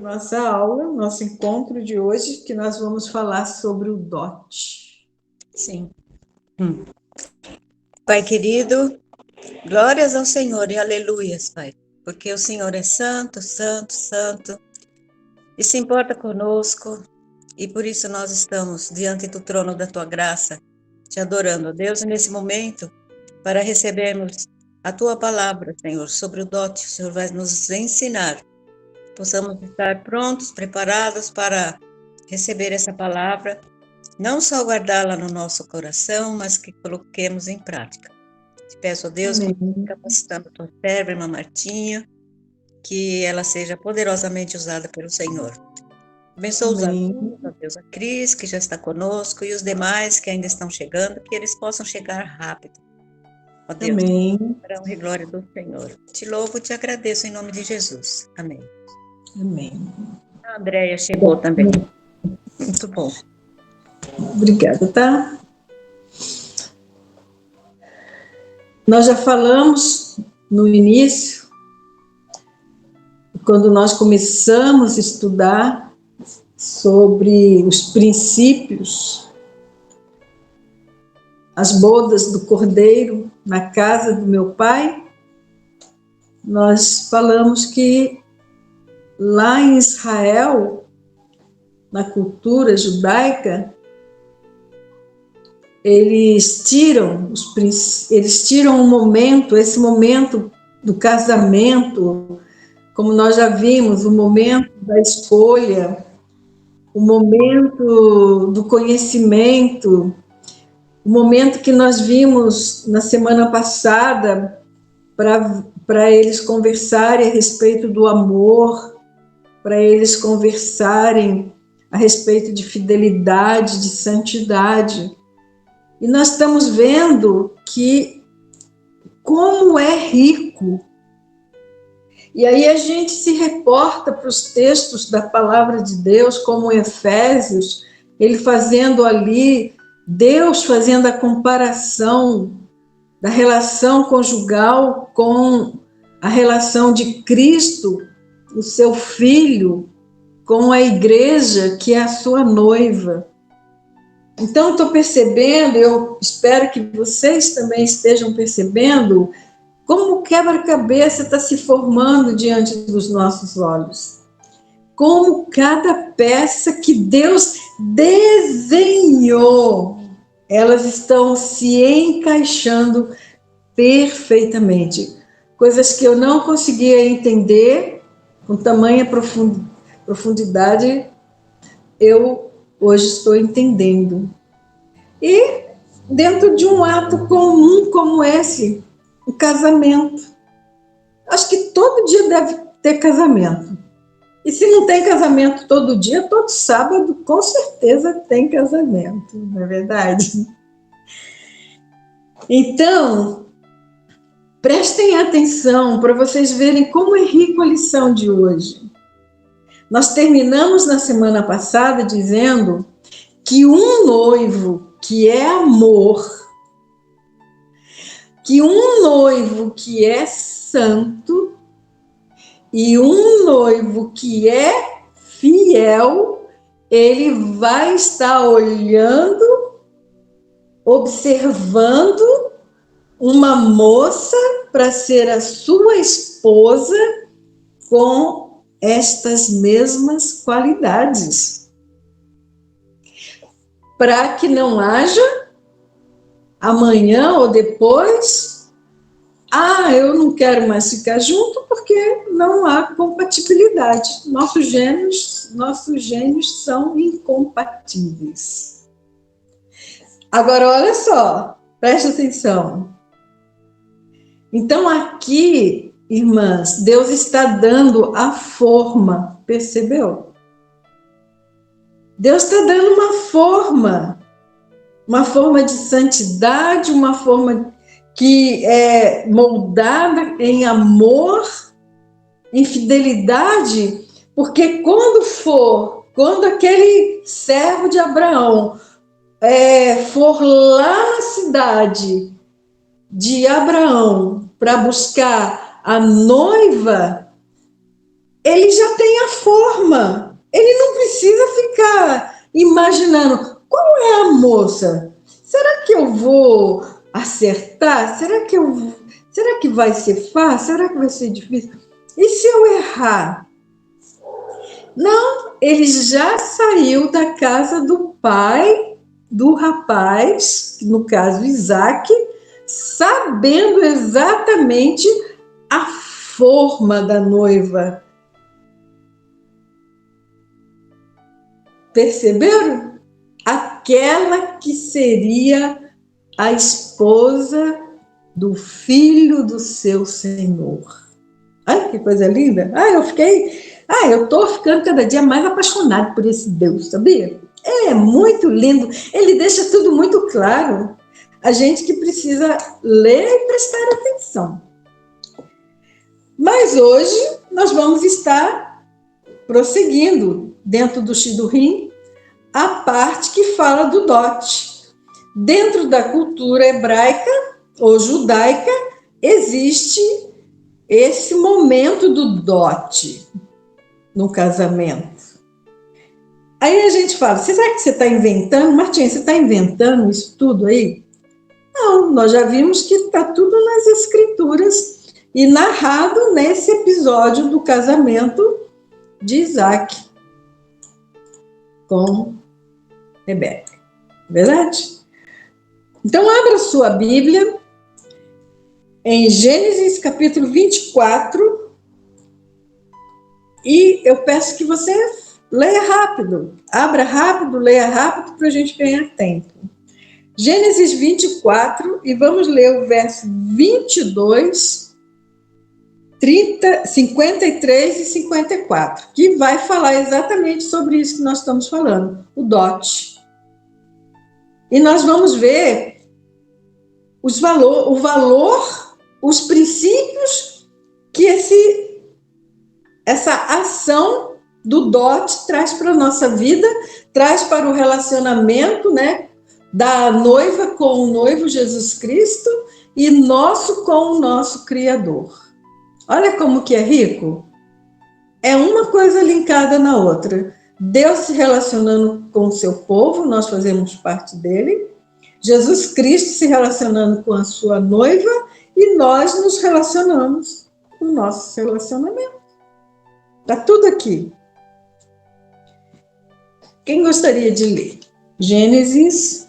nossa aula, nosso encontro de hoje, que nós vamos falar sobre o dote. Sim. Pai querido, glórias ao Senhor e aleluias, Pai, porque o Senhor é santo, santo, santo, e se importa conosco, e por isso nós estamos diante do trono da Tua graça, te adorando, Deus, nesse momento, para recebermos a Tua palavra, Senhor, sobre o dote, o Senhor vai nos ensinar, possamos estar prontos, preparados para receber essa palavra, não só guardá-la no nosso coração, mas que coloquemos em prática. Te peço a Deus, capacitando a tua serva, irmã Martinha, que ela seja poderosamente usada pelo Senhor. Abençoa os alunos, a Deus, a Cris, que já está conosco, e os demais que ainda estão chegando, que eles possam chegar rápido. Ó Deus, Amém. para a honra e glória do Senhor. Te louvo e te agradeço em nome de Jesus. Amém. Amém. A Andréia chegou também. Muito bom. Obrigada, tá? Nós já falamos no início, quando nós começamos a estudar sobre os princípios, as bodas do Cordeiro na casa do meu pai, nós falamos que lá em Israel, na cultura judaica, eles tiram um momento, esse momento do casamento, como nós já vimos, o momento da escolha, o momento do conhecimento, o momento que nós vimos na semana passada para eles conversarem a respeito do amor, para eles conversarem a respeito de fidelidade, de santidade. E nós estamos vendo que como é rico. E aí a gente se reporta para os textos da palavra de Deus, como Efésios, ele fazendo ali, Deus fazendo a comparação da relação conjugal com a relação de Cristo, o seu Filho, com a igreja, que é a sua noiva. Então, estou percebendo, eu espero que vocês também estejam percebendo, como o quebra-cabeça está se formando diante dos nossos olhos. Como cada peça que Deus desenhou, elas estão se encaixando perfeitamente. Coisas que eu não conseguia entender com tamanha profundidade, eu hoje estou entendendo. E dentro de um ato comum como esse, o casamento. Acho que todo dia deve ter casamento. E se não tem casamento todo dia, todo sábado, com certeza tem casamento, não é verdade? Então, prestem atenção para vocês verem como é rico a lição de hoje. Nós terminamos na semana passada dizendo que um noivo que é amor, que um noivo que é santo e um noivo que é fiel, ele vai estar olhando, observando uma moça para ser a sua esposa com estas mesmas qualidades. Para que não haja amanhã ou depois, eu não quero mais ficar junto porque não há compatibilidade. Nossos gênios são incompatíveis. Agora, olha só, preste atenção. Então, aqui, irmãs, Deus está dando a forma, percebeu? Deus está dando uma forma de santidade, uma forma que é moldada em amor, em fidelidade, porque quando aquele servo de Abraão for lá na cidade de Abraão para buscar a noiva, ele já tem a forma. Ele não precisa ficar imaginando qual é a moça. Será que eu vou acertar? Será que vai ser fácil? Será que vai ser difícil? E se eu errar? Não, ele já saiu da casa do pai do rapaz, no caso Isaac, sabendo exatamente a forma da noiva. Perceberam? Aquela que seria a esposa do filho do seu Senhor. Ai, que coisa linda! Eu estou ficando cada dia mais apaixonada por esse Deus, sabia? É muito lindo, ele deixa tudo muito claro. A gente que precisa ler e prestar atenção. Mas hoje nós vamos estar prosseguindo dentro do Shidduchim a parte que fala do dote. Dentro da cultura hebraica ou judaica existe esse momento do dote no casamento. Aí a gente fala, será que você está inventando? Martinha, você está inventando isso tudo aí? Não, nós já vimos que está tudo nas escrituras e narrado nesse episódio do casamento de Isaac com Rebeca. Verdade? Então, abra sua Bíblia em Gênesis capítulo 24 e eu peço que você leia rápido. Abra rápido, leia rápido para a gente ganhar tempo. Gênesis 24 e vamos ler o verso 22, 30, 53 e 54, que vai falar exatamente sobre isso que nós estamos falando, o dote. E nós vamos ver o valor, os princípios que essa ação do dote traz para a nossa vida, traz para o relacionamento, né, da noiva com o noivo Jesus Cristo e nosso com o nosso Criador. Olha como que é rico. É uma coisa linkada na outra. Deus se relacionando com o seu povo, nós fazemos parte dele. Jesus Cristo se relacionando com a sua noiva e nós nos relacionamos com o nosso relacionamento. Está tudo aqui. Quem gostaria de ler? Gênesis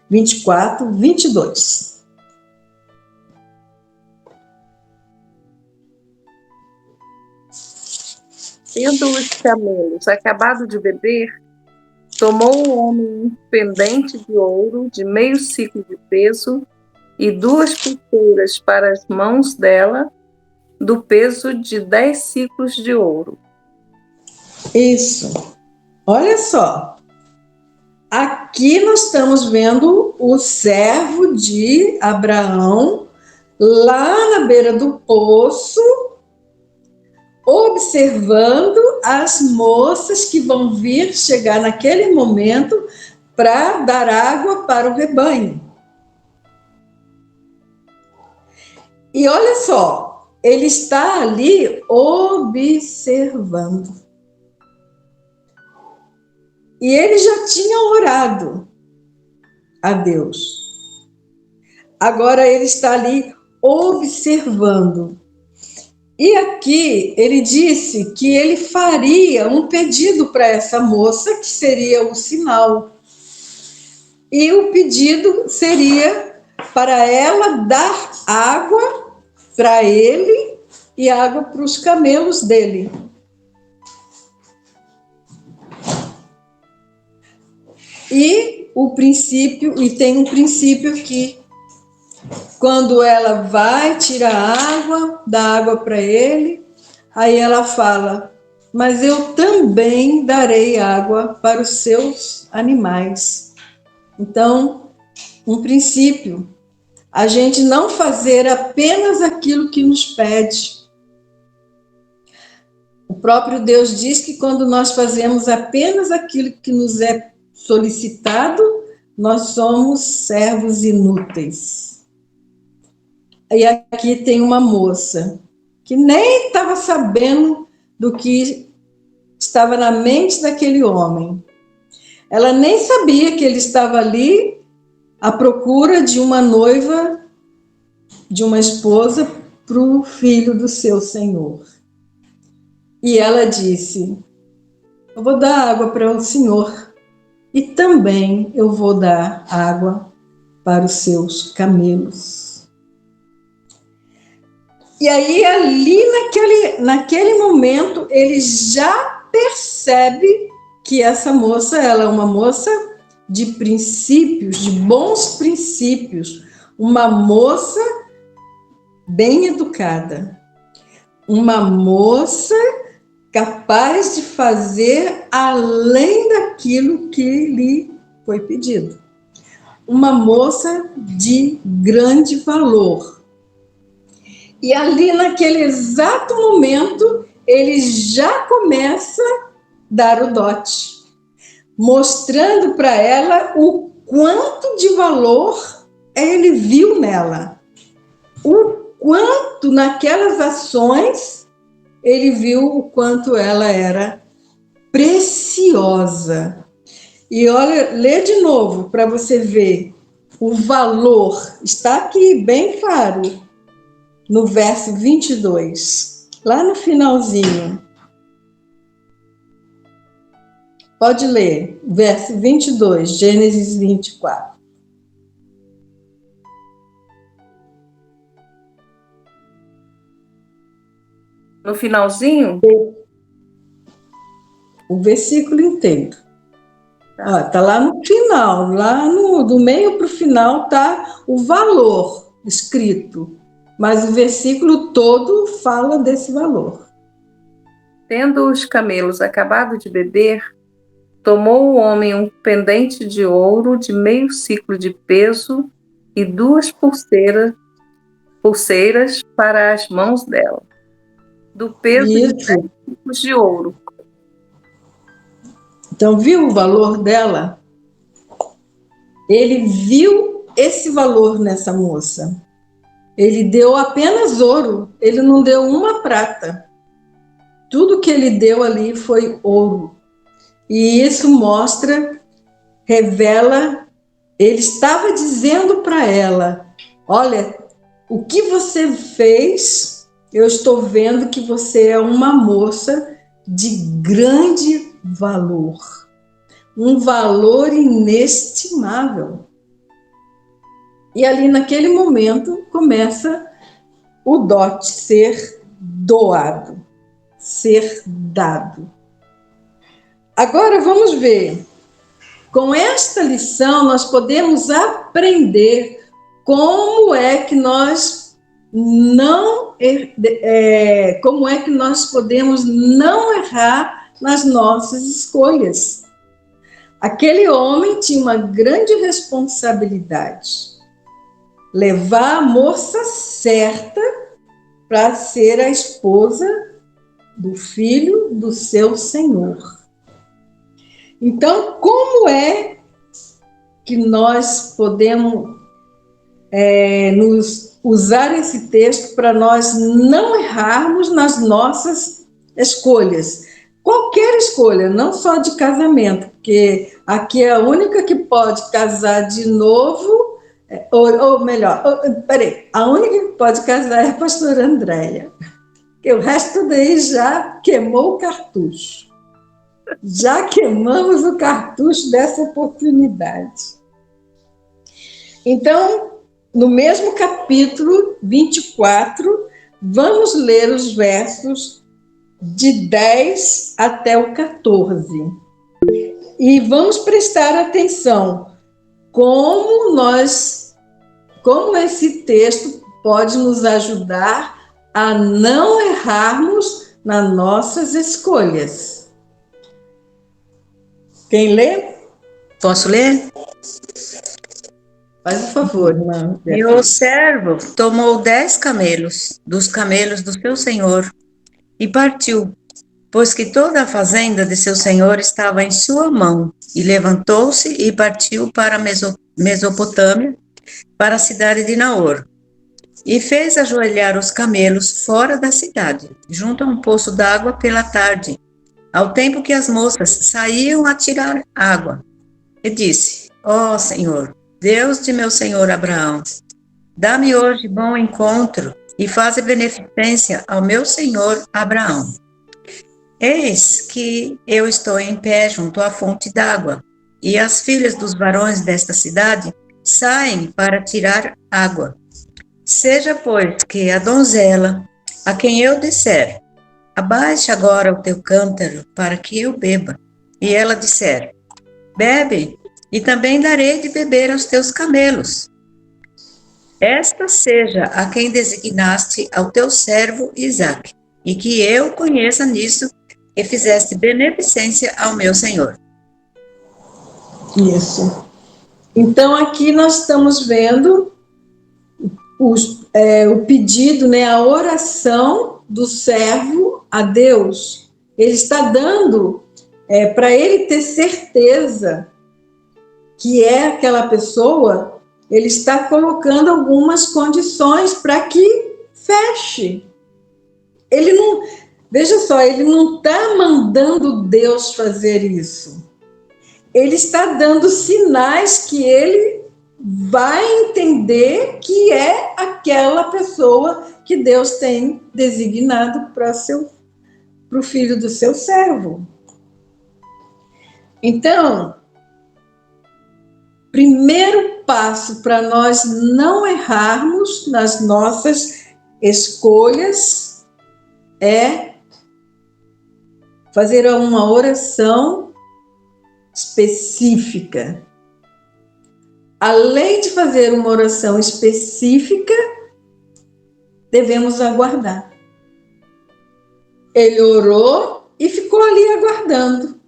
24, 22. Tendo os camelos acabado de beber, tomou o homem um pendente de ouro de meio siclo de peso e 2 pulseiras para as mãos dela, do peso de 10 siclos de ouro. Isso. Olha só. Aqui nós estamos vendo o servo de Abraão lá na beira do poço, observando as moças que vão vir chegar naquele momento para dar água para o rebanho. E olha só, ele está ali observando. E ele já tinha orado a Deus. Agora ele está ali observando. E aqui ele disse que ele faria um pedido para essa moça, que seria o sinal. E o pedido seria para ela dar água para ele e água para os camelos dele. E tem um princípio que quando ela vai tirar água, dá água para ele, aí ela fala, mas eu também darei água para os seus animais. Então, um princípio, a gente não fazer apenas aquilo que nos pede. O próprio Deus diz que quando nós fazemos apenas aquilo que nos é solicitado, nós somos servos inúteis. E aqui tem uma moça que nem estava sabendo do que estava na mente daquele homem. Ela nem sabia que ele estava ali à procura de uma noiva, de uma esposa para o filho do seu senhor. E ela disse: eu vou dar água para o senhor e também eu vou dar água para os seus camelos. E aí, ali naquele momento, ele já percebe que essa moça, ela é uma moça de princípios, de bons princípios, uma moça bem educada, uma moça capaz de fazer além daquilo que lhe foi pedido. Uma moça de grande valor. E ali, naquele exato momento, ele já começa a dar o dote, mostrando para ela o quanto de valor ele viu nela, o quanto naquelas ações ele viu o quanto ela era preciosa. E olha, lê de novo para você ver o valor. Está aqui bem claro, no verso 22, lá no finalzinho. Pode ler, verso 22, Gênesis 24. No finalzinho? O versículo inteiro. Tá lá no final, do meio para o final tá o valor escrito, mas o versículo todo fala desse valor. Tendo os camelos acabado de beber, tomou o homem um pendente de ouro de meio ciclo de peso e 2 pulseiras para as mãos dela, do peso de 10 ciclos de ouro. Então, viu o valor dela? Ele viu esse valor nessa moça. Ele deu apenas ouro, ele não deu uma prata. Tudo que ele deu ali foi ouro. E isso mostra, revela, ele estava dizendo para ela: olha, o que você fez, eu estou vendo que você é uma moça de grande valor, um valor inestimável. E ali naquele momento começa o dote ser doado, ser dado. Agora vamos ver. Com esta lição nós podemos aprender como é que nós podemos não errar nas nossas escolhas. Aquele homem tinha uma grande responsabilidade: levar a moça certa para ser a esposa do filho do seu senhor. Então, como é que nós podemos nos usar esse texto para nós não errarmos nas nossas escolhas? Qualquer escolha, não só de casamento, porque aqui é a única que pode casar de novo, a única que pode casar é a pastora Andréia, porque o resto daí já queimou o cartucho. Já queimamos o cartucho dessa oportunidade. Então, no mesmo capítulo 24, vamos ler os versos de 10 até o 14. E vamos prestar atenção como esse texto pode nos ajudar a não errarmos nas nossas escolhas. Quem lê? Posso ler? Faz o favor, irmã. E o servo tomou 10 camelos, dos camelos do seu senhor, e partiu, pois que toda a fazenda de seu senhor estava em sua mão, e levantou-se e partiu para a Mesopotâmia, para a cidade de Naor. e fez ajoelhar os camelos fora da cidade, junto a um poço d'água pela tarde, ao tempo que as moças saíam a tirar água. E disse: Ó Senhor, Deus de meu senhor Abraão, dá-me hoje bom encontro e faze beneficência ao meu senhor Abraão. Eis que eu estou em pé junto à fonte d'água, e as filhas dos varões desta cidade saem para tirar água. Seja, pois, que a donzela, a quem eu disser, abaixe agora o teu cântaro para que eu beba, e ela disser, bebe, e também darei de beber aos teus camelos. Esta seja a quem designaste ao teu servo Isaque, e que eu conheça nisso e fizeste beneficência ao meu senhor. Isso. Então, aqui nós estamos vendo o pedido, né, a oração do servo a Deus. Ele está dando para ele ter certeza que é aquela pessoa, ele está colocando algumas condições para que feche. Ele não, veja só, ele não está mandando Deus fazer isso. Ele está dando sinais que ele vai entender que é aquela pessoa que Deus tem designado para o filho do seu servo. Então, primeiro passo para nós não errarmos nas nossas escolhas é fazer uma oração específica. Além de fazer uma oração específica, devemos aguardar. Ele orou e ficou ali aguardando.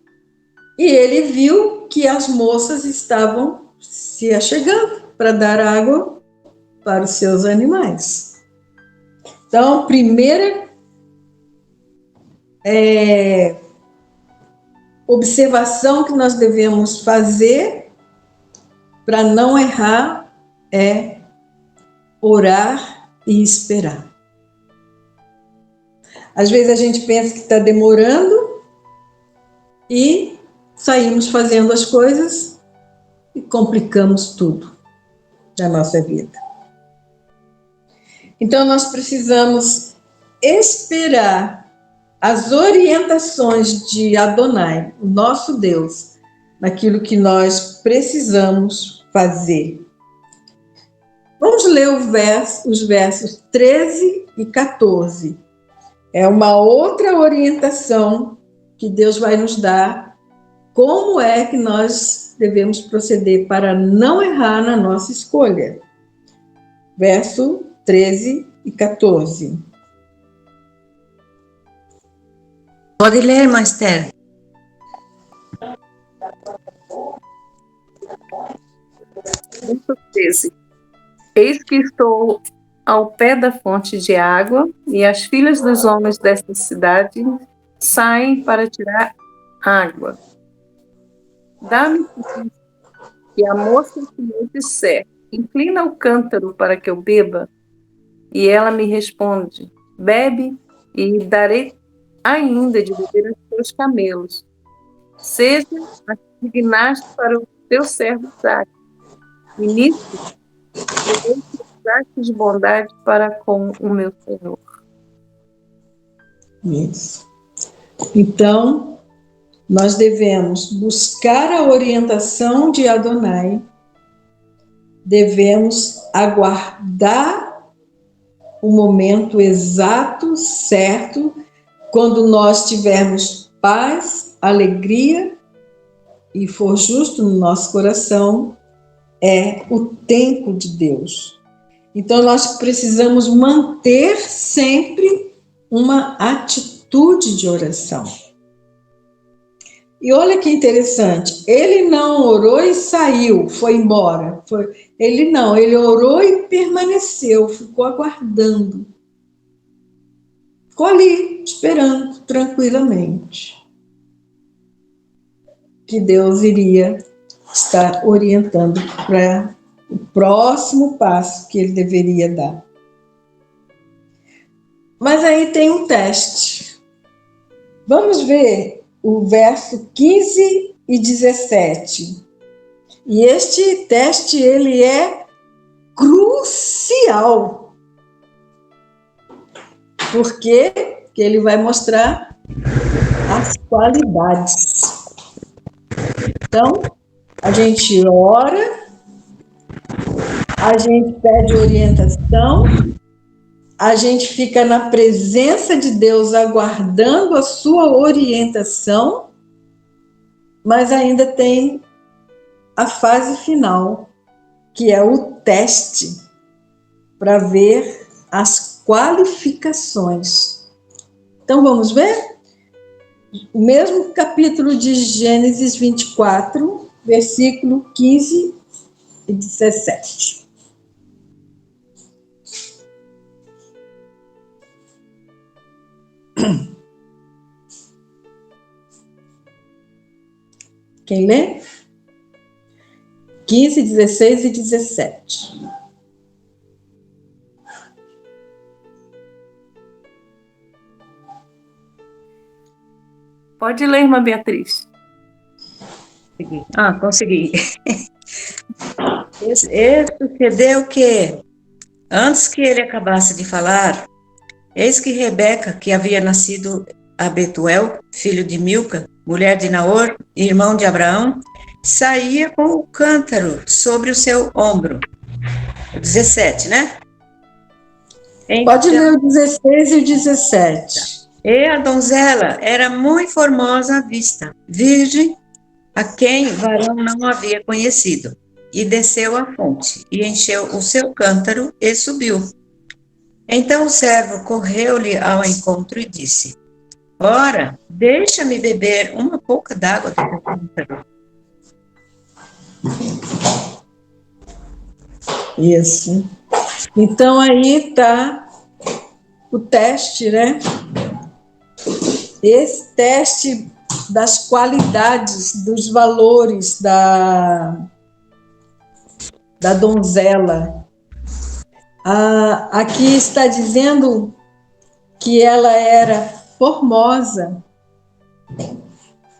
E ele viu que as moças estavam se achegando para dar água para os seus animais. Então, a primeira observação que nós devemos fazer para não errar é orar e esperar. Às vezes a gente pensa que está demorando e saímos fazendo as coisas e complicamos tudo da nossa vida. Então nós precisamos esperar as orientações de Adonai, o nosso Deus, naquilo que nós precisamos fazer. Vamos ler os versos 13 e 14. É uma outra orientação que Deus vai nos dar, como é que nós devemos proceder para não errar na nossa escolha. Verso 13 e 14. Pode ler, Master. Verso 13. Eis que estou ao pé da fonte de água, e as filhas dos homens desta cidade saem para tirar água. Dá-me que a moça que me disser, inclina o cântaro para que eu beba, e ela me responde, bebe, e darei ainda de beber aos teus camelos. Seja a que dignaste para o teu servo Isaque, e nisso eu de bondade para com o meu Senhor. Isso. Então, nós devemos buscar a orientação de Adonai, devemos aguardar o momento exato, certo, quando nós tivermos paz, alegria e for justo no nosso coração, é o tempo de Deus. Então, nós precisamos manter sempre uma atitude de oração. E olha que interessante, ele não orou e saiu, foi embora. Ele orou e permaneceu, ficou aguardando. Ficou ali, esperando tranquilamente que Deus iria estar orientando para o próximo passo que ele deveria dar. Mas aí tem um teste. Vamos ver o verso 15 e 17. E este teste, ele é crucial. Por quê? Porque ele vai mostrar as qualidades. Então, a gente ora, a gente pede orientação, a gente fica na presença de Deus aguardando a sua orientação, mas ainda tem a fase final, que é o teste, para ver as qualificações. Então vamos ver? O mesmo capítulo de Gênesis 24, versículo 15 e 17. Quem lê? 15, 16 e 17. Pode ler, irmã Beatriz. Consegui. Sucedeu que, antes que ele acabasse de falar, eis que Rebeca, que havia nascido a Betuel, filho de Milca, mulher de Naor, irmão de Abraão, saía com o cântaro sobre o seu ombro. 17, né? Pode ler o 16 e o 17. E a donzela era muito formosa à vista, virgem, a quem varão não havia conhecido. E desceu à fonte, e encheu o seu cântaro, e subiu. Então o servo correu-lhe ao encontro e disse: Ora, deixa-me beber uma pouca d'água do teu cântaro. Isso. Então aí está o teste, né? Esse teste das qualidades, dos valores da donzela. Aqui está dizendo que ela era formosa,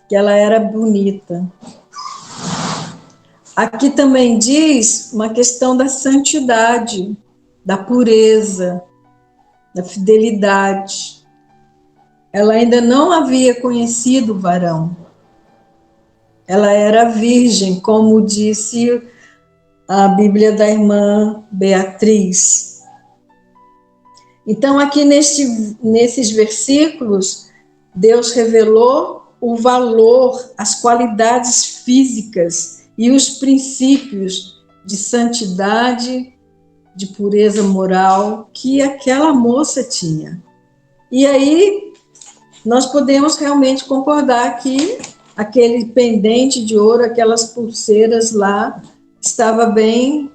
que ela era bonita. Aqui também diz uma questão da santidade, da pureza, da fidelidade. Ela ainda não havia conhecido o varão. Ela era virgem, como disse a Bíblia da irmã Beatriz. Então, aqui nesses versículos, Deus revelou o valor, as qualidades físicas e os princípios de santidade, de pureza moral que aquela moça tinha. E aí, nós podemos realmente concordar que aquele pendente de ouro, aquelas pulseiras lá, estava bem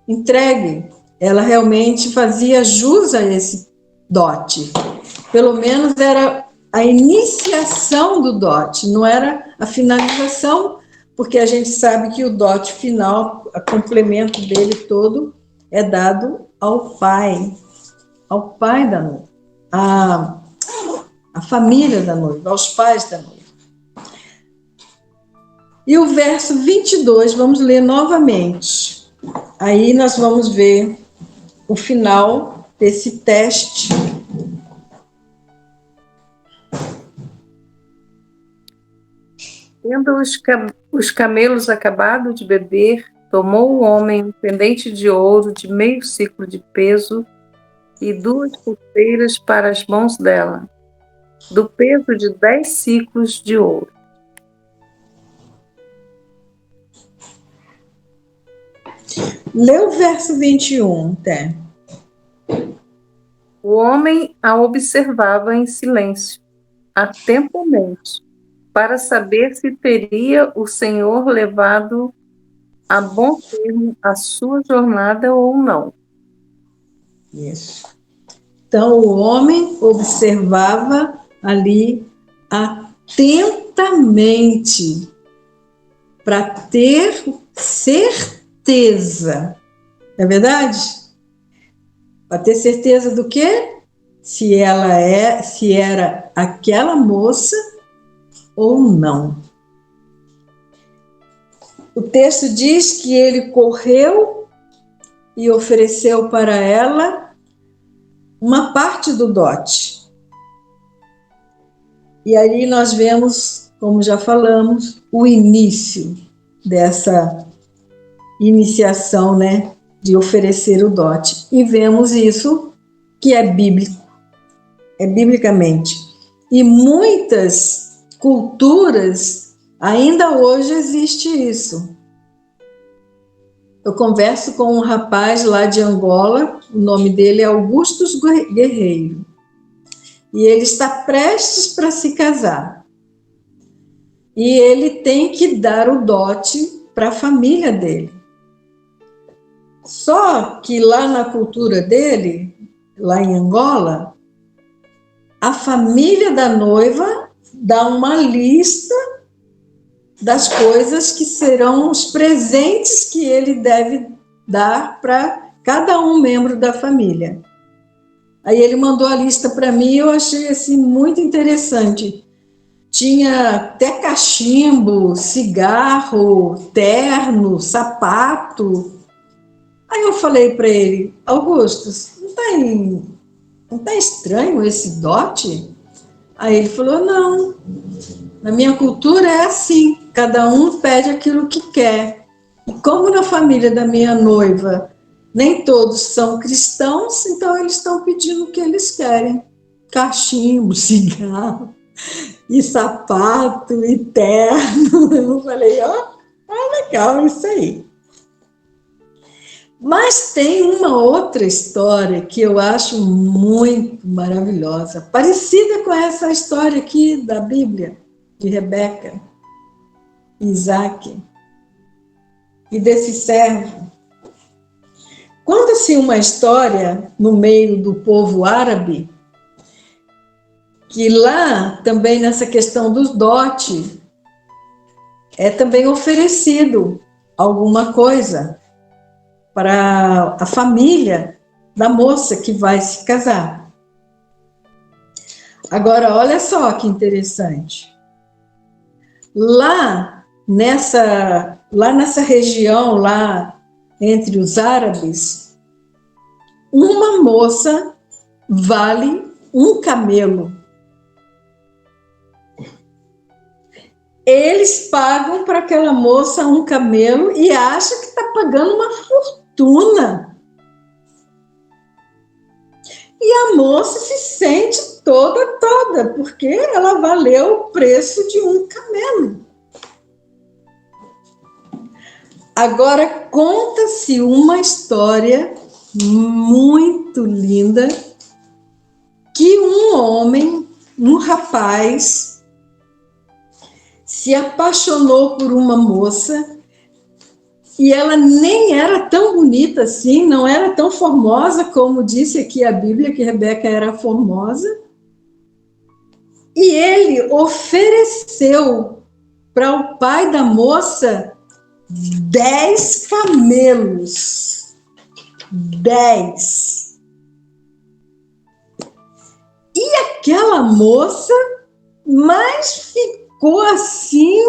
entregue. Ela realmente fazia jus a esse dote. Pelo menos era a iniciação do dote, não era a finalização, porque a gente sabe que o dote final, o complemento dele todo, é dado ao pai da noiva, a família da noiva, aos pais da noiva. E o verso 22, vamos ler novamente. Aí nós vamos ver o final desse teste. Tendo os camelos acabado de beber, tomou o homem um pendente de ouro de meio ciclo de peso e 2 pulseiras para as mãos dela, do peso de 10 ciclos de ouro. Lê o verso 21, Té. O homem a observava em silêncio, atentamente, para saber se teria o Senhor levado a bom termo a sua jornada ou não. Isso. Então, o homem observava ali atentamente para ter certeza. É verdade? Para ter certeza do quê? se era aquela moça ou não. O texto diz que ele correu e ofereceu para ela uma parte do dote. E aí nós vemos, como já falamos, o início dessa iniciação, né, de oferecer o dote. E vemos isso que é bíblico, é biblicamente. E muitas culturas, ainda hoje existe isso. Eu converso com um rapaz lá de Angola, o nome dele é Augustus Guerreiro. E ele está prestes para se casar. E ele tem que dar o dote para a família dele. Só que lá na cultura dele, lá em Angola, a família da noiva dá uma lista das coisas que serão os presentes que ele deve dar para cada um membro da família. Aí ele mandou a lista para mim e eu achei assim muito interessante. Tinha até cachimbo, cigarro, terno, sapato. Aí eu falei para ele, Augusto, não tá estranho esse dote? Aí ele falou, não, na minha cultura é assim, cada um pede aquilo que quer. E como na família da minha noiva nem todos são cristãos, então eles estão pedindo o que eles querem. Cachimbo, cigarro, e sapato, e terno. Eu falei, legal isso aí. Mas tem uma outra história que eu acho muito maravilhosa, parecida com essa história aqui da Bíblia, de Rebeca, Isaac e desse servo. Conta-se uma história no meio do povo árabe, que lá também nessa questão dos dote é também oferecido alguma coisa para a família da moça que vai se casar. Agora, olha só que interessante. Lá nessa região, lá entre os árabes, uma moça vale um camelo. Eles pagam para aquela moça um camelo e acham que está pagando uma fortuna. E a moça se sente toda, porque ela valeu o preço de um camelo. Agora, conta-se uma história muito linda que um homem, um rapaz, se apaixonou por uma moça e ela nem era tão bonita assim, não era tão formosa como disse aqui a Bíblia, que Rebeca era formosa. E ele ofereceu para o pai da moça 10 camelos. 10. E aquela moça mais ficou assim,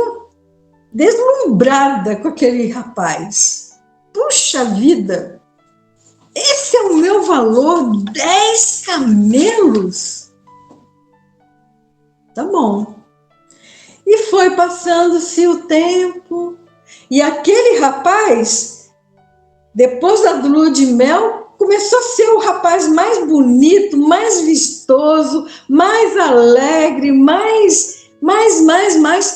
deslumbrada com aquele rapaz. Puxa vida, esse é o meu valor, 10 camelos? Tá bom. E foi passando-se o tempo, e aquele rapaz, depois da lua de mel, começou a ser o rapaz mais bonito, mais vistoso, mais alegre, mais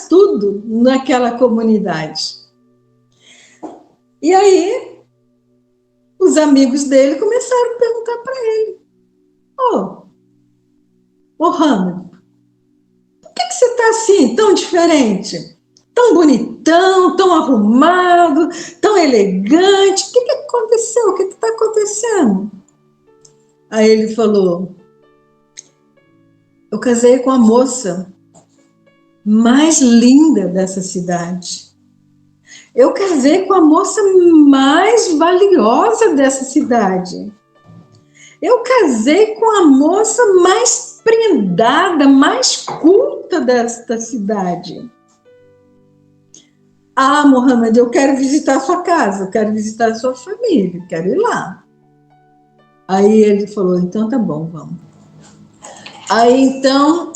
tudo naquela comunidade. E aí, os amigos dele começaram a perguntar para ele, Mohamed, por que você está assim, tão diferente? Tão bonitão, tão arrumado, tão elegante. O que aconteceu? O que está acontecendo? Aí ele falou, eu casei com a moça mais linda dessa cidade. Eu casei com a moça mais valiosa dessa cidade. Eu casei com a moça mais prendada, mais culta desta cidade. Ah, Mohamed, eu quero visitar a sua casa, eu quero visitar a sua família, eu quero ir lá. Aí ele falou, então tá bom, vamos. Aí então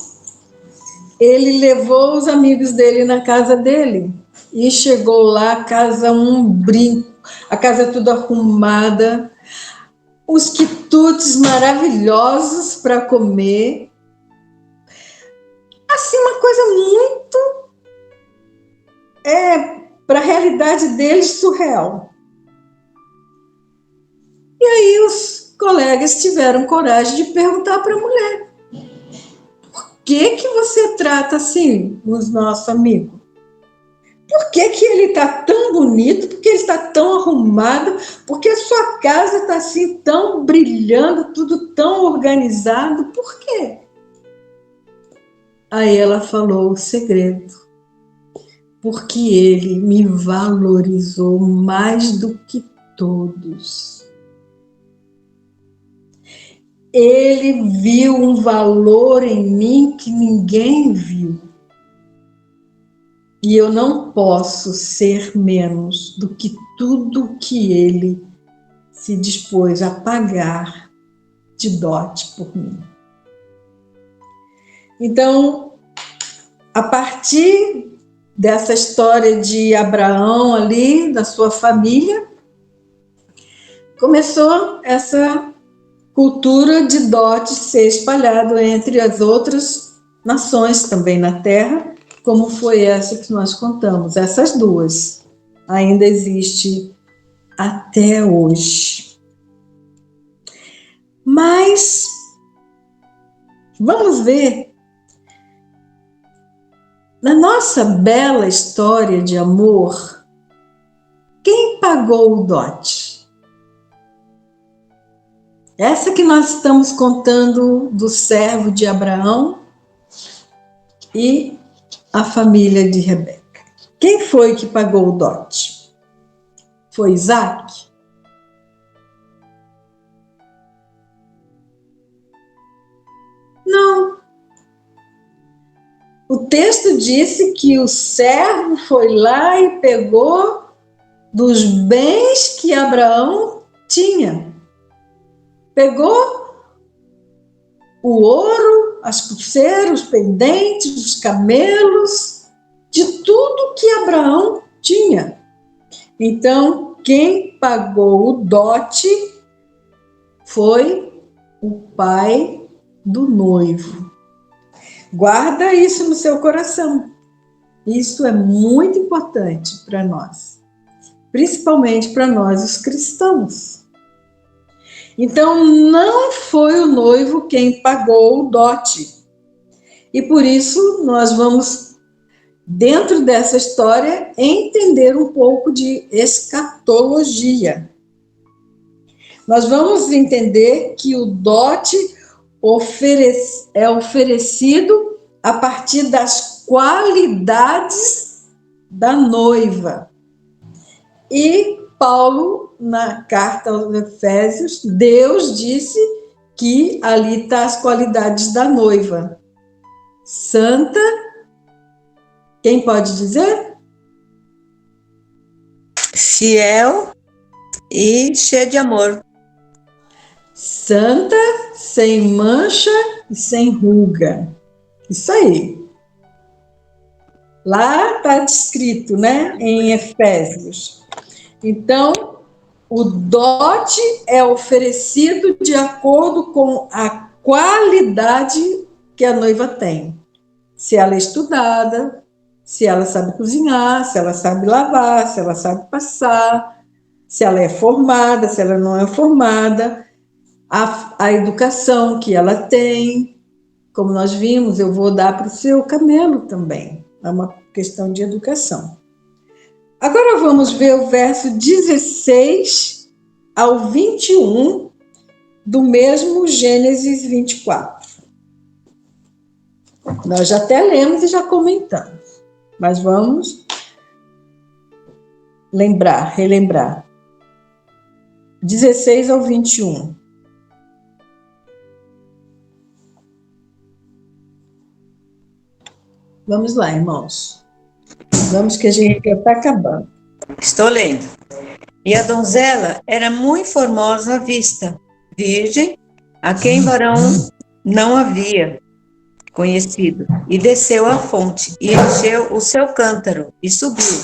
ele levou os amigos dele na casa dele e chegou lá, a casa um brinco, a casa toda arrumada, os quitutes maravilhosos para comer. Assim, uma coisa muito para a realidade deles surreal. E aí os colegas tiveram coragem de perguntar para a mulher: por que você trata assim os nossos amigos? Por que ele está tão bonito? Por que ele está tão arrumado? Por que a sua casa está assim tão brilhando, tudo tão organizado? Por quê? Aí ela falou o segredo. Porque ele me valorizou mais do que todos. Ele viu um valor em mim que ninguém viu. E eu não posso ser menos do que tudo que ele se dispôs a pagar de dote por mim. Então, a partir dessa história de Abraão ali, da sua família, começou essa cultura de dote ser espalhada entre as outras nações também na Terra, como foi essa que nós contamos. Essas duas ainda existe até hoje. Mas vamos ver, na nossa bela história de amor, quem pagou o dote? Essa que nós estamos contando do servo de Abraão e a família de Rebeca. Quem foi que pagou o dote? Foi Isaac? Não. O texto disse que o servo foi lá e pegou dos bens que Abraão tinha. Pegou o ouro, as pulseiras, os pendentes, os camelos, de tudo que Abraão tinha. Então, quem pagou o dote foi o pai do noivo. Guarda isso no seu coração. Isso é muito importante para nós, principalmente para nós, os cristãos. Então, não foi o noivo quem pagou o dote. E por isso, nós vamos, dentro dessa história, entender um pouco de escatologia. Nós vamos entender que o dote é oferecido a partir das qualidades da noiva. E Paulo, na carta aos Efésios, Deus disse que ali estão as qualidades da noiva. Santa, quem pode dizer? Fiel e cheia de amor. Santa, sem mancha e sem ruga. Isso aí. Lá está descrito, né, em Efésios. Então, o dote é oferecido de acordo com a qualidade que a noiva tem. Se ela é estudada, se ela sabe cozinhar, se ela sabe lavar, se ela sabe passar, se ela é formada, se ela não é formada, a educação que ela tem. Como nós vimos, eu vou dar para o seu camelo também. É uma questão de educação. Agora vamos ver o verso 16 ao 21 do mesmo Gênesis 24. Nós já até lemos e já comentamos, mas vamos relembrar. 16 ao 21. Vamos lá, irmãos. Vamos que a gente já está acabando. Estou lendo. E a donzela era muito formosa à vista, virgem, a quem varão não havia conhecido. E desceu à fonte, e encheu o seu cântaro, e subiu.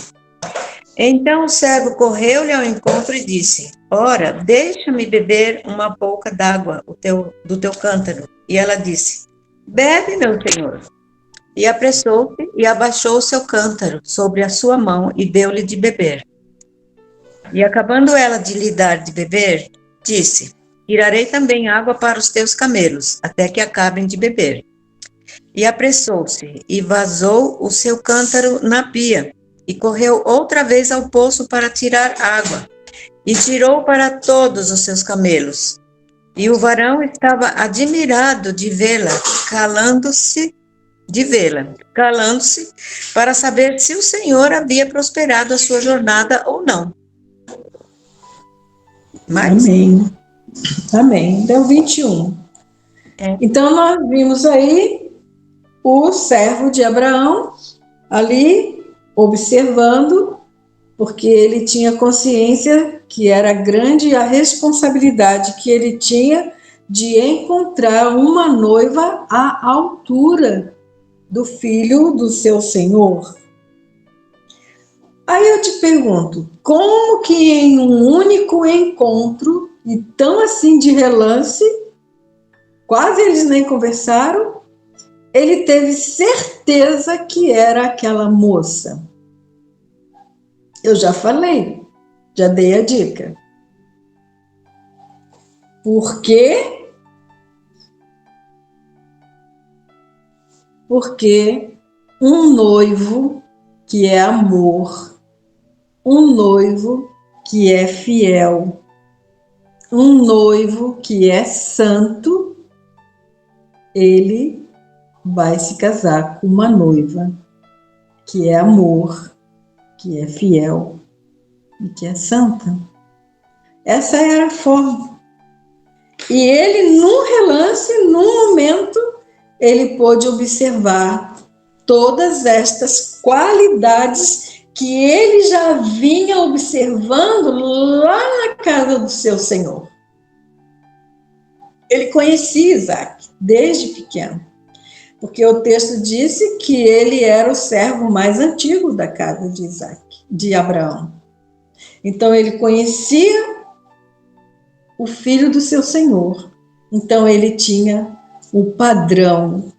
Então o servo correu-lhe ao encontro e disse: Ora, deixa-me beber uma pouca d'água do teu cântaro. E ela disse: Bebe, meu senhor. E apressou-se e abaixou o seu cântaro sobre a sua mão e deu-lhe de beber. E acabando ela de lhe dar de beber, disse: Tirarei também água para os teus camelos, até que acabem de beber. E apressou-se e vazou o seu cântaro na pia, e correu outra vez ao poço para tirar água, e tirou para todos os seus camelos. E o varão estava admirado de vê-la, calando-se, para saber se o Senhor havia prosperado a sua jornada ou não. Mas, Amém. Amém. Deu 21. Então, nós vimos aí o servo de Abraão ali observando, porque ele tinha consciência que era grande a responsabilidade que ele tinha de encontrar uma noiva à altura do filho do seu senhor. Aí eu te pergunto, como que em um único encontro, e tão assim de relance, quase eles nem conversaram, ele teve certeza que era aquela moça? Eu já falei, já dei a dica. Por quê? Porque um noivo que é amor, um noivo que é fiel, um noivo que é santo, ele vai se casar com uma noiva que é amor, que é fiel e que é santa. Essa era a forma. E ele, num relance, num momento, ele pôde observar todas estas qualidades que ele já vinha observando lá na casa do seu senhor. Ele conhecia Isaac desde pequeno, porque o texto disse que ele era o servo mais antigo da casa de Isaac, de Abraão. Então ele conhecia o filho do seu senhor. Então ele tinha o padrão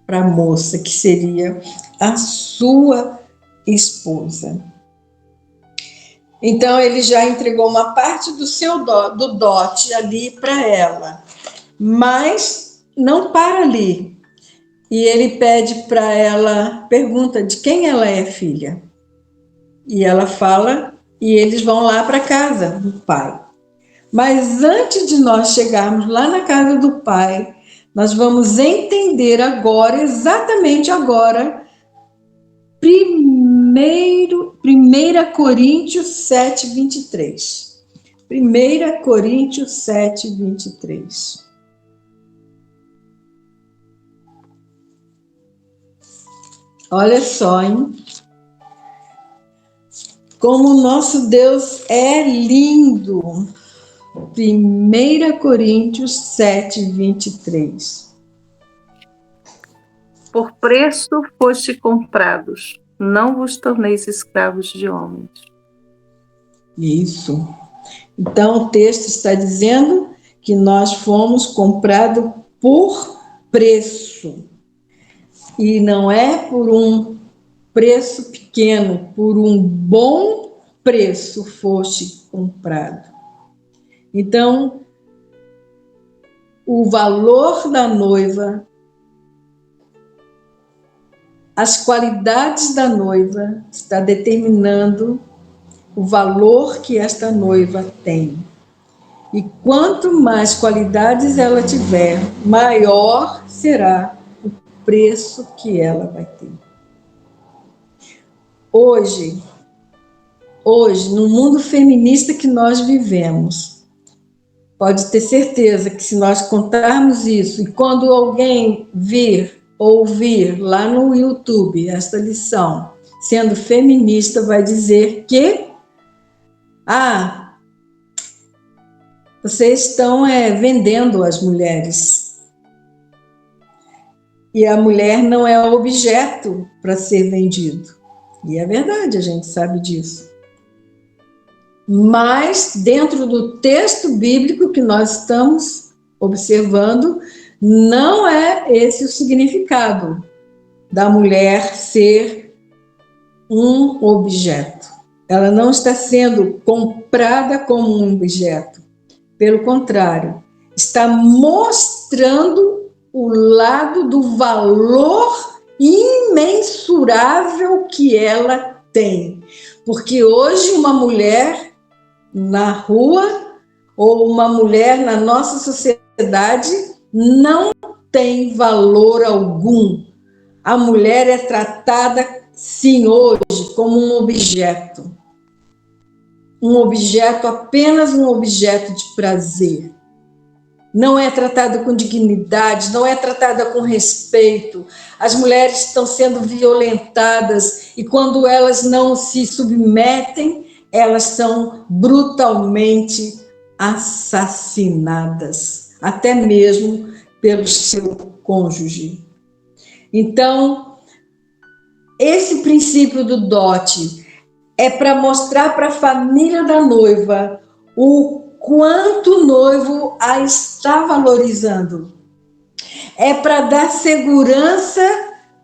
para a moça que seria a sua esposa. Então ele já entregou uma parte do dote ali para ela, mas não para ali. E ele pede para ela, pergunta de quem ela é filha. E ela fala, e eles vão lá para a casa do pai. Mas antes de nós chegarmos lá na casa do pai, nós vamos entender agora, exatamente agora, 1 Coríntios 7, 23. 1 Coríntios 7, 23. Olha só, hein? Como o nosso Deus é lindo. 1 Coríntios 7, 23. Por preço foste comprados, não vos torneis escravos de homens. Isso. Então o texto está dizendo que nós fomos comprados por preço. E não é por um preço pequeno, por um bom preço foste comprado. Então, o valor da noiva, as qualidades da noiva, está determinando o valor que esta noiva tem. E quanto mais qualidades ela tiver, maior será o preço que ela vai ter. Hoje, no mundo feminista que nós vivemos, pode ter certeza que se nós contarmos isso, e quando alguém vir ouvir lá no YouTube esta lição, sendo feminista, vai dizer que vocês estão vendendo as mulheres. E a mulher não é objeto para ser vendido. E é verdade, a gente sabe disso. Mas, dentro do texto bíblico que nós estamos observando, não é esse o significado da mulher ser um objeto. Ela não está sendo comprada como um objeto. Pelo contrário, está mostrando o lado do valor imensurável que ela tem. Porque hoje uma mulher na rua ou uma mulher na nossa sociedade não tem valor algum. A mulher é tratada, sim, hoje, como um objeto. Um objeto, apenas um objeto de prazer. Não é tratada com dignidade, não é tratada com respeito. As mulheres estão sendo violentadas e quando elas não se submetem, elas são brutalmente assassinadas, até mesmo pelo seu cônjuge. Então, esse princípio do dote é para mostrar para a família da noiva o quanto o noivo a está valorizando. É para dar segurança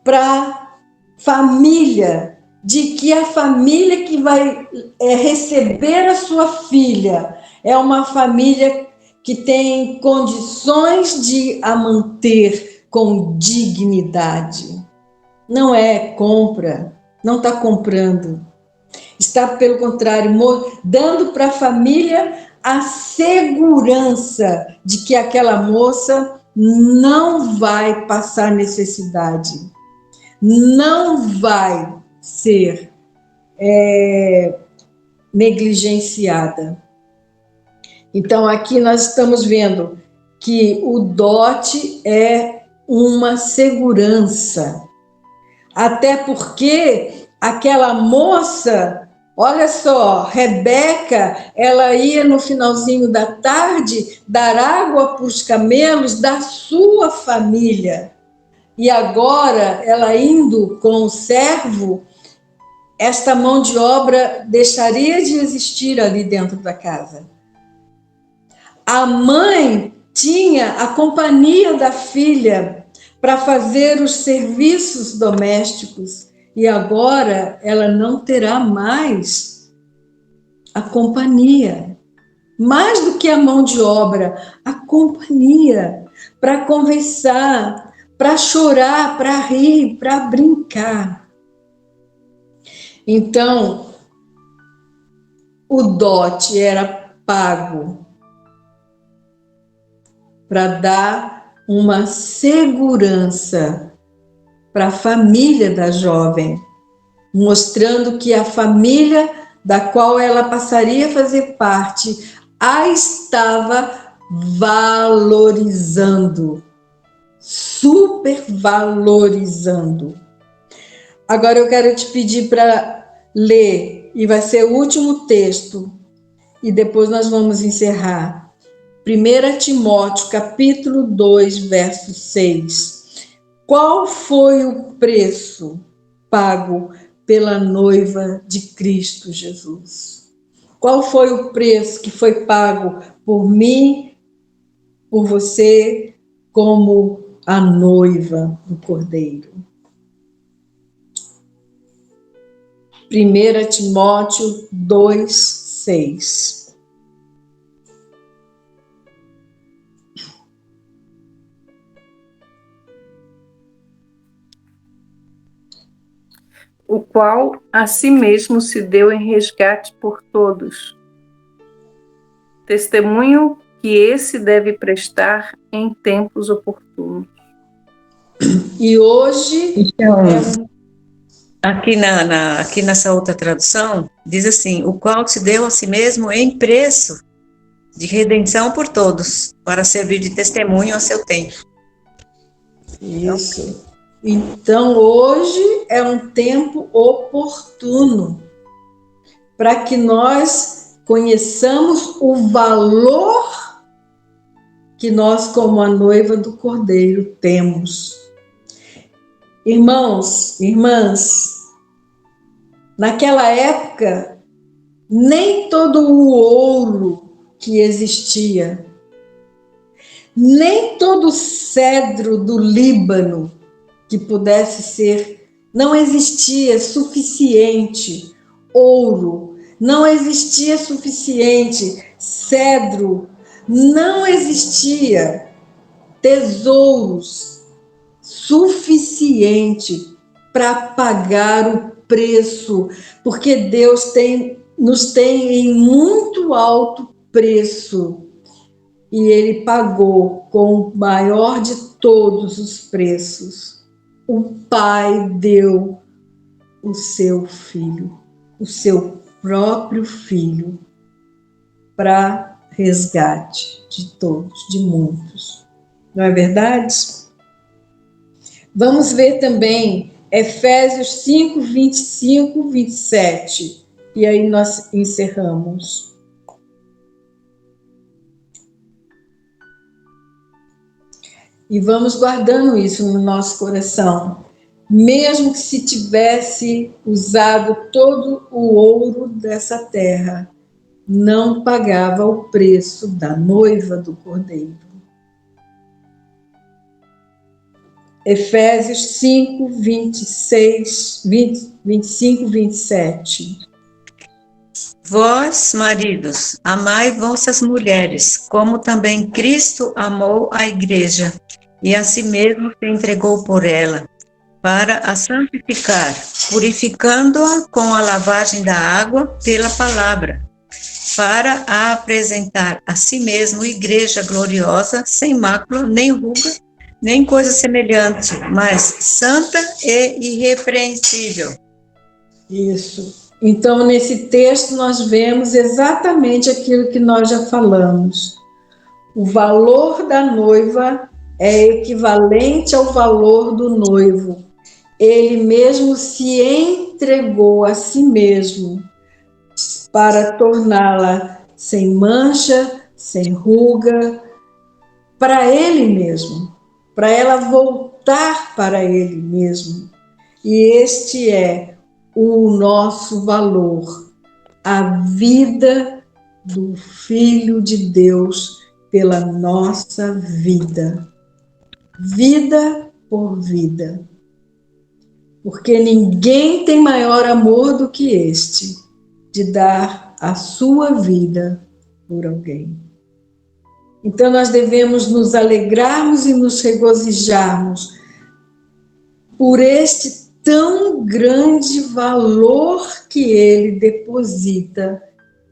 para a família, de que a família que vai receber a sua filha é uma família que tem condições de a manter com dignidade. Não é compra, não está comprando. Está, pelo contrário, dando para a família a segurança de que aquela moça não vai passar necessidade, não vai ser negligenciada. Então, aqui nós estamos vendo que o dote é uma segurança, até porque aquela moça, olha só, Rebeca, ela ia no finalzinho da tarde dar água para os camelos da sua família. E agora, ela indo com o servo, esta mão de obra deixaria de existir ali dentro da casa. A mãe tinha a companhia da filha para fazer os serviços domésticos. E agora ela não terá mais a companhia. Mais do que a mão de obra, a companhia para conversar, para chorar, para rir, para brincar. Então, o dote era pago para dar uma segurança para a família da jovem, mostrando que a família da qual ela passaria a fazer parte a estava valorizando, supervalorizando. Agora eu quero te pedir para ler, e vai ser o último texto, e depois nós vamos encerrar. 1 Timóteo, capítulo 2, verso 6. Qual foi o preço pago pela noiva de Cristo Jesus? Qual foi o preço que foi pago por mim, por você, como a noiva do Cordeiro? 1 Timóteo 2, 6. O qual a si mesmo se deu em resgate por todos. Testemunho que esse deve prestar em tempos oportunos. E hoje, então, aqui nessa outra tradução, diz assim, o qual se deu a si mesmo em preço de redenção por todos, para servir de testemunho a seu tempo. Isso. Então, hoje é um tempo oportuno para que nós conheçamos o valor que nós, como a noiva do Cordeiro, temos. Irmãos, irmãs, naquela época, nem todo o ouro que existia, nem todo o cedro do Líbano que pudesse ser, não existia suficiente ouro, não existia suficiente cedro, não existia tesouros suficiente para pagar o preço, porque Deus nos tem em muito alto preço e Ele pagou com o maior de todos os preços. O Pai deu o seu filho, o seu próprio filho, para resgate de todos, de muitos. Não é verdade? Vamos ver também Efésios 5, 25, 27. E aí nós encerramos. E vamos guardando isso no nosso coração. Mesmo que se tivesse usado todo o ouro dessa terra, não pagava o preço da noiva do Cordeiro. Efésios 5, 26, 25, 27. Vós, maridos, amai vossas mulheres, como também Cristo amou a igreja, e a si mesmo se entregou por ela, para a santificar, purificando-a com a lavagem da água pela palavra, para a apresentar a si mesmo igreja gloriosa, sem mácula, nem ruga, nem coisa semelhante, mas santa e irrepreensível. Isso. Então, nesse texto, nós vemos exatamente aquilo que nós já falamos. O valor da noiva é equivalente ao valor do noivo. Ele mesmo se entregou a si mesmo para torná-la sem mancha, sem ruga, para ele mesmo, para ela voltar para ele mesmo. E este é o nosso valor, a vida do Filho de Deus pela nossa vida. Vida por vida. Porque ninguém tem maior amor do que este, de dar a sua vida por alguém. Então nós devemos nos alegrarmos e nos regozijarmos por este tão grande valor que Ele deposita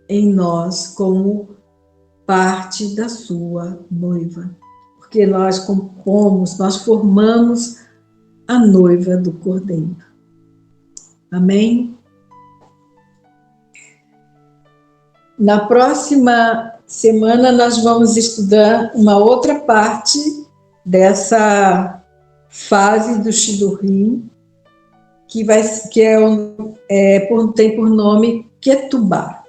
em nós como parte da sua noiva. Porque nós compomos, nós formamos a noiva do Cordeiro. Amém? Na próxima semana nós vamos estudar uma outra parte dessa fase do Shidduchim, que tem por nome Ketubá.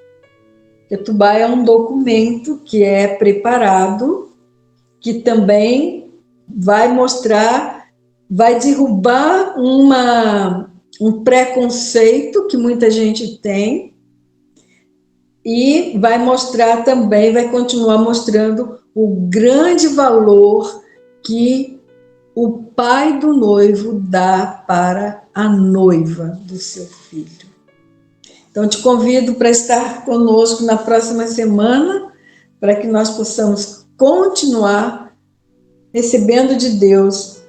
Ketubá é um documento que é preparado, que também vai mostrar, vai derrubar um preconceito que muita gente tem e vai mostrar também, vai continuar mostrando o grande valor que o pai do noivo dá para a noiva do seu filho. Então, te convido para estar conosco na próxima semana, para que nós possamos continuar recebendo de Deus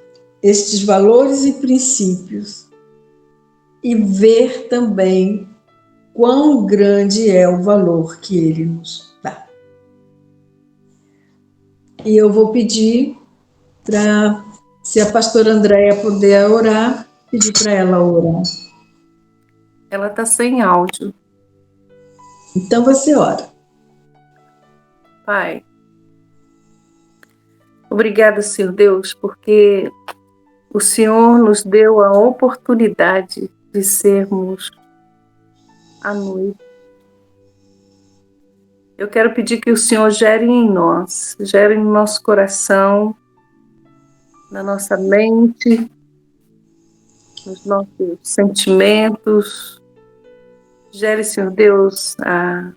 estes valores e princípios e ver também quão grande é o valor que Ele nos dá. E eu vou pedir para, se a pastora Andréia puder orar, pedir para ela orar. Ela está sem áudio. Então você ora. Pai, obrigada, Senhor Deus, porque o Senhor nos deu a oportunidade de sermos a noiva. Eu quero pedir que o Senhor gere em nós, gere no nosso coração, na nossa mente, nos nossos sentimentos. Gere, Senhor Deus, a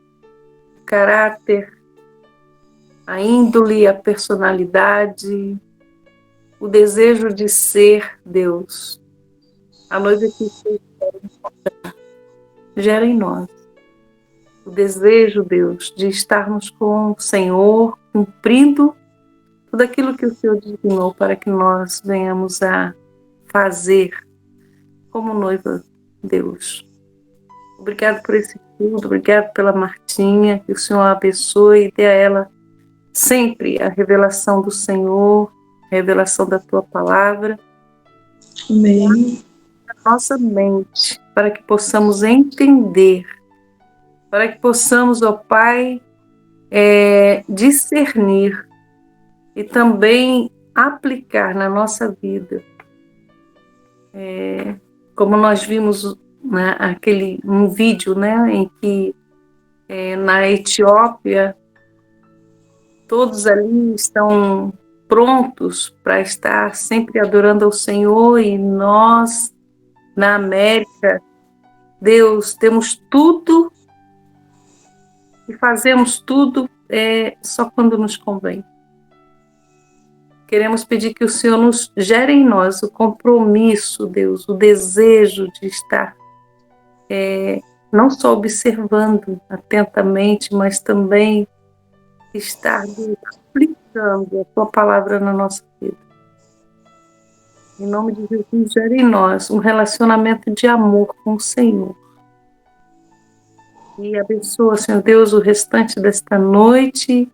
caráter, a índole, a personalidade, o desejo de ser Deus. A noiva que você gera em nós o desejo, Deus, de estarmos com o Senhor, cumprindo tudo aquilo que o Senhor designou para que nós venhamos a fazer como noiva, Deus. Obrigado por esse tudo, obrigado pela Martinha, que o Senhor a abençoe e dê a ela sempre a revelação do Senhor, a revelação da Tua Palavra. Amém. Na nossa mente, para que possamos entender, para que possamos, ó Pai, discernir e também aplicar na nossa vida. Como nós vimos um vídeo, né, em que na Etiópia todos ali estão prontos para estar sempre adorando ao Senhor, e nós, na América, Deus, temos tudo e fazemos tudo só quando nos convém. Queremos pedir que o Senhor nos gere em nós o compromisso, Deus, o desejo de estar não só observando atentamente, mas também estar aplicando a Tua Palavra na nossa vida. Em nome de Jesus, gere em nós um relacionamento de amor com o Senhor. E abençoa, Senhor Deus, o restante desta noite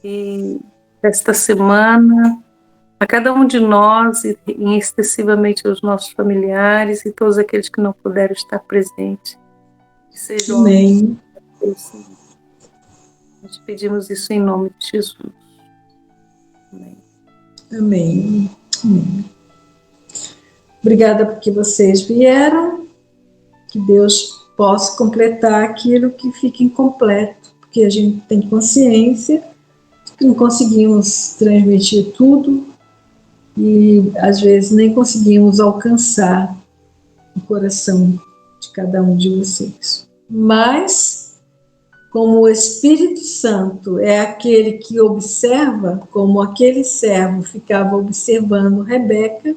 e desta semana, a cada um de nós, e excessivamente aos nossos familiares e todos aqueles que não puderam estar presentes. Que sejam Amém. Nós pedimos isso em nome de Jesus. Amém. Amém. Amém. Obrigada porque vocês vieram. Que Deus possa completar aquilo que fica incompleto, porque a gente tem consciência que não conseguimos transmitir tudo e às vezes nem conseguimos alcançar o coração de cada um de vocês. Mas, como o Espírito Santo é aquele que observa, como aquele servo ficava observando Rebeca,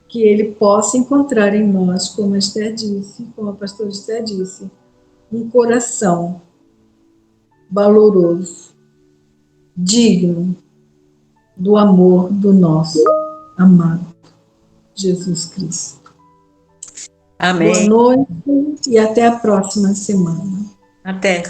que ele possa encontrar em nós, como a Esther disse, como a pastora Esther disse, um coração valoroso, digno do amor do nosso amado Jesus Cristo. Amém. Boa noite e até a próxima semana. Até.